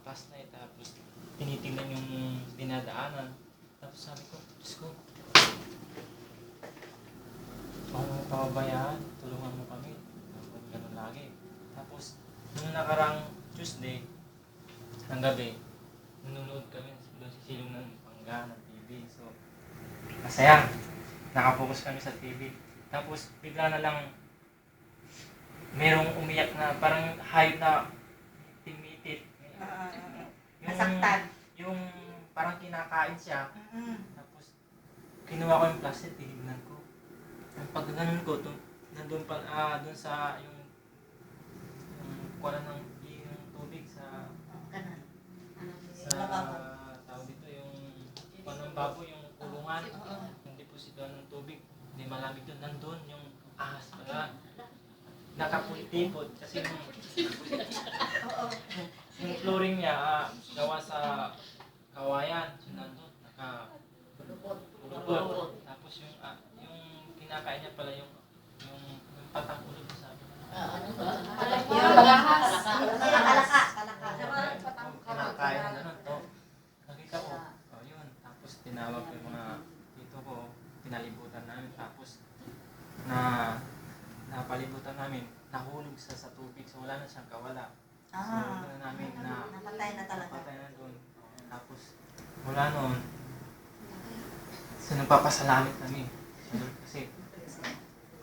flashlight, tapos tinitingnan yung dinadaanan. Tapos sabi ko, Diyos ko, kung kababayaan, tulungan mo kami. Tapos ganun lagi. Tapos, nung nakarang Tuesday, ng gabi, nanonood kami doon sa silong ng Pangga ng TV. So, masaya. Nakapokus kami sa TV. Tapos, bigla na lang, merong umiyak na parang hayop na timitit. Nasaktan. Yung parang kinakain siya. Tapos, kinuha ko yung plastic, tinignan ko. Ang pagganon ko, nandun doon sa yung kuha ng yung tubig sa tawag dito yung kuha ng baboy, yung kulungan. Yung deposito ng tubig. Hindi malamig doon. Nandun yung ahas pala. Nakapulipod kasi yung flooring niya gawa sa kawayan. So nandun, nakapulupod. Tapos yung kinakain niya pala yung patang ulo sabi niya. Yung kalaka. Kinakain na nun to. Nakita ko, yun. Tapos tinawag ko yung mga tito ko, pinalibutan namin. Tapos napalibutan namin, nahulog sa tubig. So wala na siyang kawala. So wala namin na Napatay na talaga. napatay na doon. Tapos mula noon, so nagpapasalamat kami. Kasi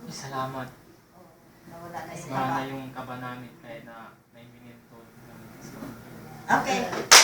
salamat. Nawala na Wala na yung kaba namin kahit na may minintol. Okay.